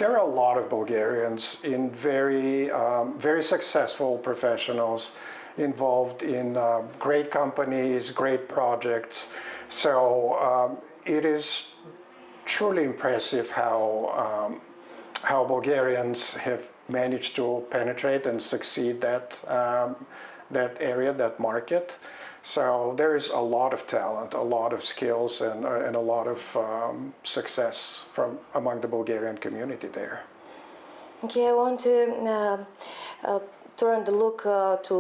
there are a lot of Bulgarians in very successful professionals involved in great companies, great projects. So it is truly impressive how Bulgarians have managed to penetrate and succeed that area, that market. So there is a lot of talent, a lot of skills, and a lot of success among the Bulgarian community there. Okay, I want to turn the look to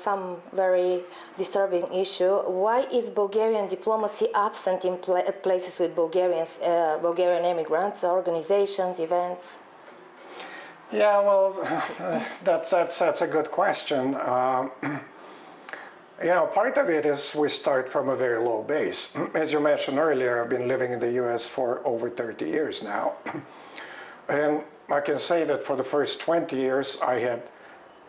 some very disturbing issue. Why is Bulgarian diplomacy absent in places with Bulgarian immigrants, organizations, events? Yeah, well, that's a good question. Part of it is we start from a very low base. As you mentioned earlier, I've been living in the US for over 30 years now. And I can say that for the first 20 years, I had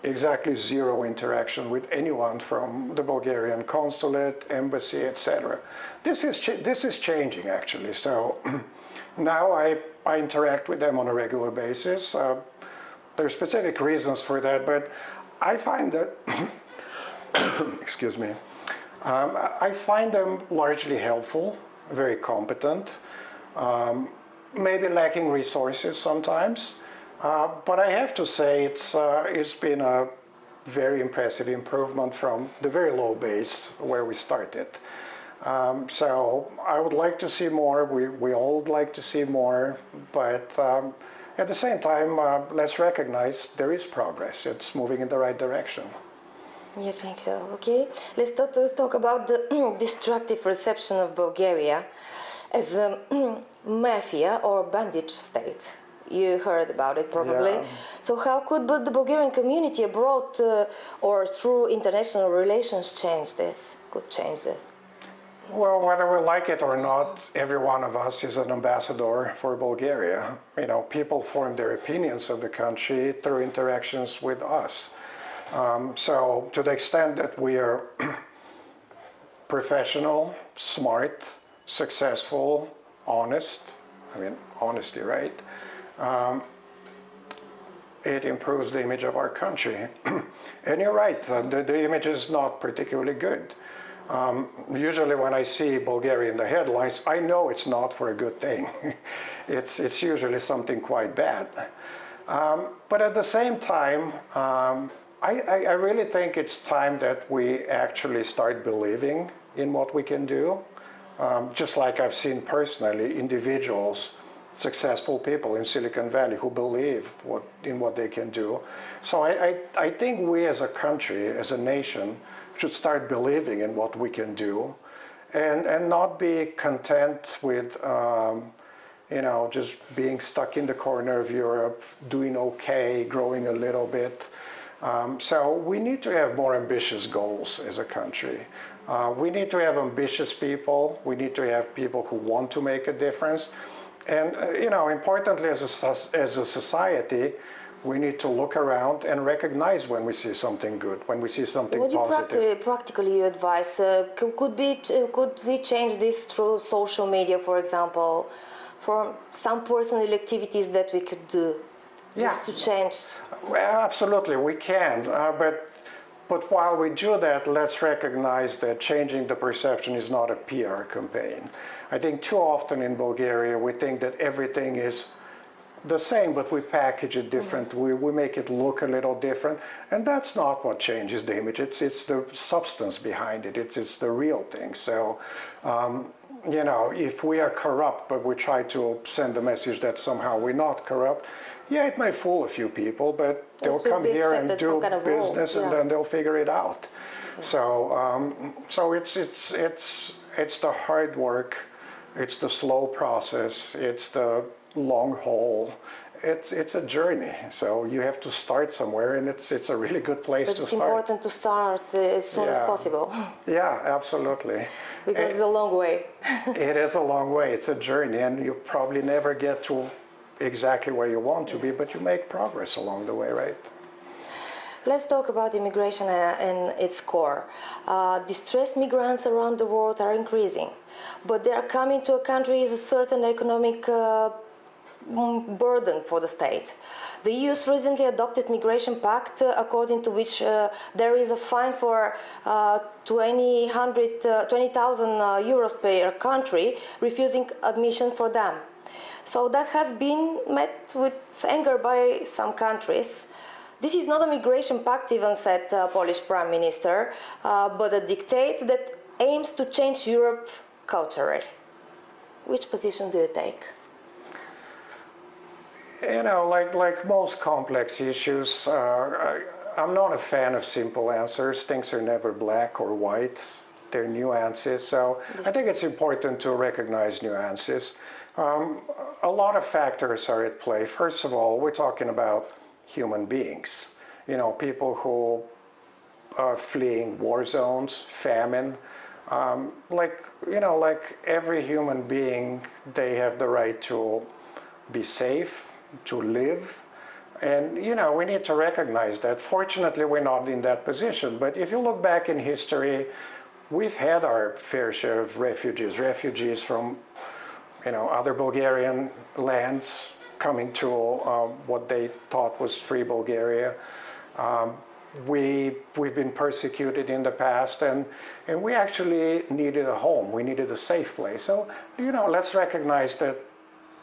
exactly zero interaction with anyone from the Bulgarian consulate, embassy, etc. This is changing, actually. So now I interact with them on a regular basis. There are specific reasons for that, but I find that excuse me. I find them largely helpful, very competent, maybe lacking resources sometimes, but I have to say it's been a very impressive improvement from the very low base where we started. So I would like to see more. We all would like to see more, but at the same time, let's recognize there is progress. It's moving in the right direction. You think so? Okay. Let's talk about the destructive reception of Bulgaria as a mafia or bandit state. You heard about it probably. Yeah. So how could the Bulgarian community abroad or through international relations change this? Could change this? Well, whether we like it or not, every one of us is an ambassador for Bulgaria. People form their opinions of the country through interactions with us. So to the extent that we are professional, smart, successful, honest, honesty, right? It improves the image of our country. And you're right, the image is not particularly good. Usually when I see Bulgaria in the headlines, I know it's not for a good thing. It's usually something quite bad. But at the same time, I really think it's time that we actually start believing in what we can do. Just like I've seen personally individuals, successful people in Silicon Valley who believe in what they can do. So I think we as a country, as a nation, should start believing in what we can do and not be content with just being stuck in the corner of Europe, doing okay, growing a little bit. So we need to have more ambitious goals as a country. We need to have ambitious people. We need to have people who want to make a difference. And, importantly as a society, we need to look around and recognize when we see something good, when we see something positive. What practically you advise? Could we change this through social media, for example, for some personal activities that we could do? Just to change? Well, absolutely, we can. But while we do that, let's recognize that changing the perception is not a PR campaign. I think too often in Bulgaria, we think that everything is the same, but we package it different. We make it look a little different. And that's not what changes the image. It's the substance behind it. It's the real thing. So, if we are corrupt, but we try to send the message that somehow we're not corrupt, yeah, it may fool a few people, but they'll come here and do business, and then they'll figure it out. So it's the hard work, it's the slow process, it's the long haul. It's a journey. So you have to start somewhere, and it's a really good place to start. But it's important to start as soon as possible. Yeah, absolutely. Because it's a long way. It is a long way. It's a journey, and you probably never get to exactly where you want to be, but you make progress along the way, right? Let's talk about immigration and its core. Distressed migrants around the world are increasing, but they are coming to a country with a certain economic burden for the state. The EU's recently adopted migration pact, according to which there is a fine for 20,000 euros per country, refusing admission for them. So that has been met with anger by some countries. This is not a migration pact, even said Polish Prime Minister, but a dictate that aims to change Europe culturally. Which position do you take? You know, like most complex issues, I'm not a fan of simple answers. Things are never black or white. They're nuances. So I think it's important to recognize nuances. A lot of factors are at play. First of all, we're talking about human beings. You know, people who are fleeing war zones, famine. Like every human being, they have the right to be safe, to live. And, you know, we need to recognize that. Fortunately, we're not in that position. But if you look back in history, we've had our fair share of refugees from, you know, other Bulgarian lands coming to what they thought was free Bulgaria. We've been persecuted in the past, and we actually needed a home. We needed a safe place. So, you know, let's recognize that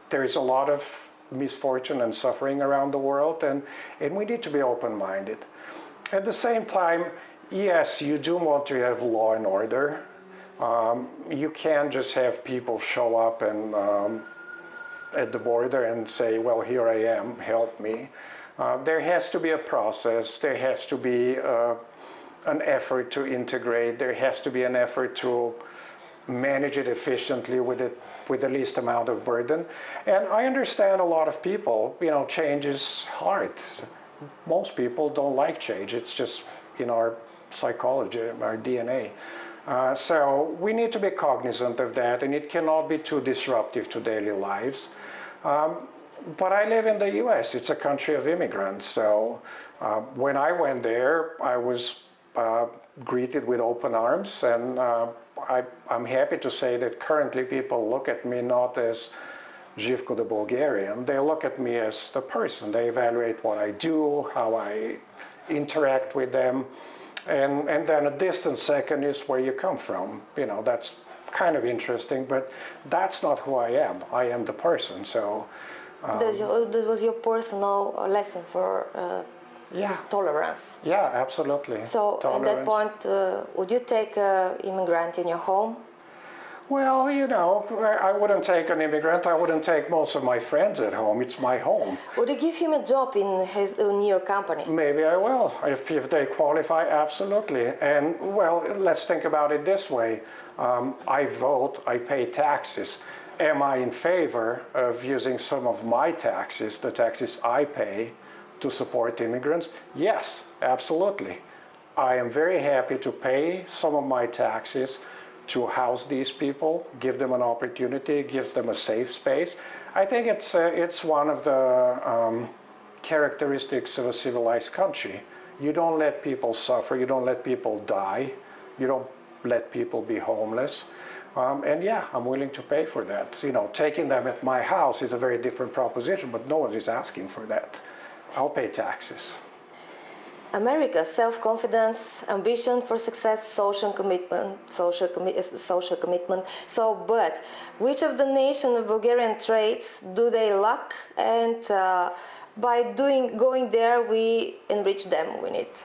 there's a lot of misfortune and suffering around the world, and we need to be open-minded. At the same time, yes, you do want to have law and order. You can't just have people show up and at the border and say, well, here I am, help me. There has to be a process. There has to be an effort to integrate. There has to be an effort to manage it efficiently with the least amount of burden. And I understand a lot of people, you know, change is hard. Most people don't like change. It's just in our psychology, our DNA. So we need to be cognizant of that, and it cannot be too disruptive to daily lives. But I live in the US. It's a country of immigrants. So when I went there, I was greeted with open arms, and I'm happy to say that currently people look at me not as Živko the Bulgarian. They look at me as the person. They evaluate what I do, how I interact with them, and then a distant second is where you come from. You know, that's kind of interesting, but that's not who I am. I am the person. So that was your personal lesson for tolerance. Yeah, absolutely. So tolerance. at that point, would you take an immigrant in your home? Well, you know, I wouldn't take an immigrant. I wouldn't take most of my friends at home. It's my home. Would you give him a job in your company? Maybe I will, if they qualify, absolutely. And, well, let's think about it this way. I vote, I pay taxes. Am I in favor of using some of my taxes, the taxes I pay, to support immigrants? Yes, absolutely. I am very happy to pay some of my taxes to house these people, give them an opportunity, give them a safe space. I think it's one of the characteristics of a civilized country. You don't let people suffer, you don't let people die, you don't let people be homeless. And yeah, I'm willing to pay for that. You know, taking them at my house is a very different proposition, but no one is asking for that. I'll pay taxes. America, self-confidence, ambition for success, social commitment. So, but which of the nation of Bulgarian traits do they lack? And by going there, we enrich them with it.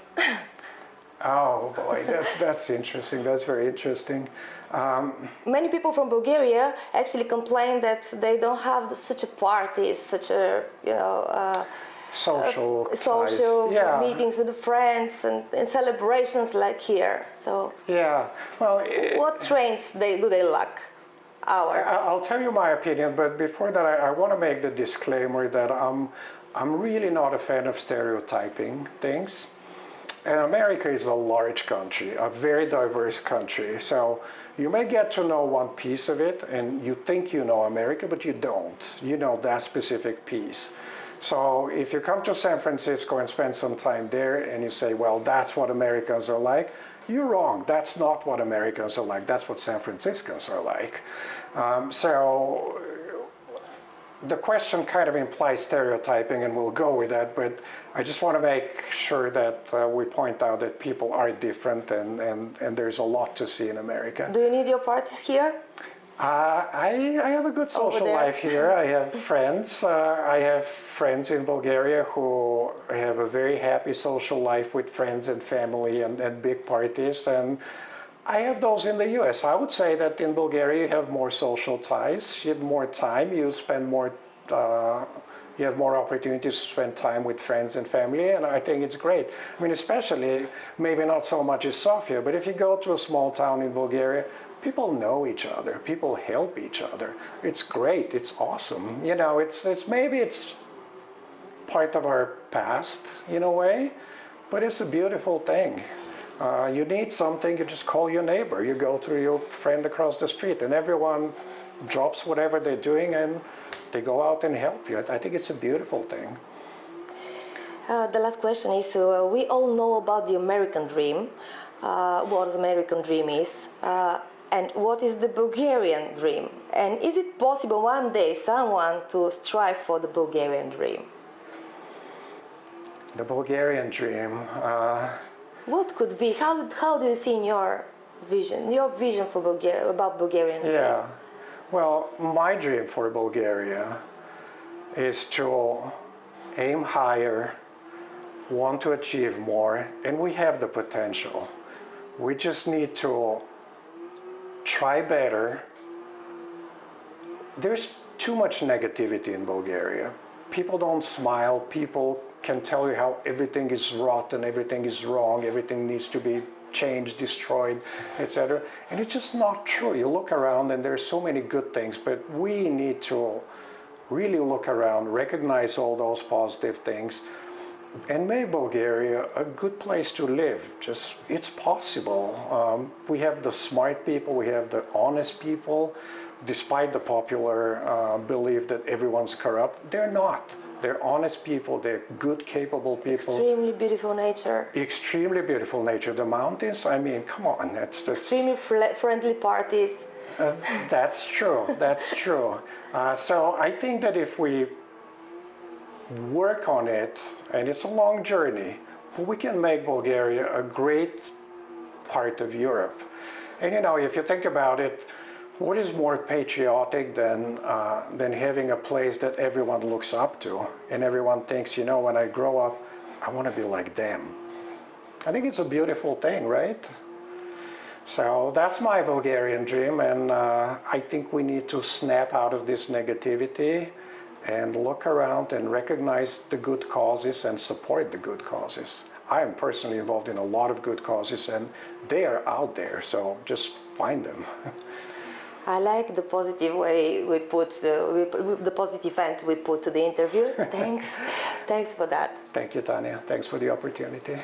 Oh boy, that's interesting. That's very interesting. Many people from Bulgaria actually complain that they don't have such a parties, such a social meetings with friends and celebrations like here. So yeah, well, what traits do they lack? I'll tell you my opinion, but before that, I want to make the disclaimer that I'm really not a fan of stereotyping things. And America is a large country, a very diverse country. So you may get to know one piece of it, and you think you know America, but you don't. You know that specific piece. So if you come to San Francisco and spend some time there and you say, well, that's what Americans are like, you're wrong. That's not what Americans are like. That's what San Franciscans are like. So the question kind of implies stereotyping, and we'll go with that, but I just want to make sure that we point out that people are different, and there's a lot to see in America. Do you need your parties here? I have a good social life here. I have friends. I have friends in Bulgaria who have a very happy social life with friends and family and big parties. And I have those in the US. I would say that in Bulgaria you have more social ties. You have more time. You spend more. You have more opportunities to spend time with friends and family, and I think it's great. I mean, especially maybe not so much in Sofia, but if you go to a small town in Bulgaria, people know each other. People help each other. It's great. It's awesome. You know, it's maybe it's part of our past in a way, but it's a beautiful thing. You need something, you just call your neighbor. You go to your friend across the street, and everyone drops whatever they're doing, and they go out and help you. I think it's a beautiful thing. The last question is, we all know about the American dream, what the American dream is, and what is the Bulgarian dream? And is it possible one day someone to strive for the Bulgarian dream? The Bulgarian dream. What could be? How do you see in your vision for Bulgaria, about Bulgarian dream? Yeah. Well, my dream for Bulgaria is to aim higher, want to achieve more, and we have the potential. We just need to try better. There's too much negativity in Bulgaria. People don't smile. People can tell you how everything is rotten, everything is wrong, everything needs to be changed, destroyed, etc. And it's just not true. You look around and there's so many good things, but we need to really look around, recognize all those positive things, and make Bulgaria a good place to live. Just, it's possible. We have the smart people, we have the honest people, despite the popular belief that everyone's corrupt. They're not. They're honest people, they're good, capable people. Extremely beautiful nature. Extremely beautiful nature. The mountains, I mean, come on. That's extremely friendly parties. That's true, that's true. So I think that if we work on it, and it's a long journey, we can make Bulgaria a great part of Europe. And you know, if you think about it, what is more patriotic than having a place that everyone looks up to and everyone thinks, you know, when I grow up, I want to be like them. I think it's a beautiful thing, right? So that's my Bulgarian dream, and I think we need to snap out of this negativity and look around and recognize the good causes and support the good causes. I am personally involved in a lot of good causes, and they are out there, so just find them. I like the positive way we put the positive end we put to the interview. Thanks for that. Thank you, Tanya. Thanks for the opportunity.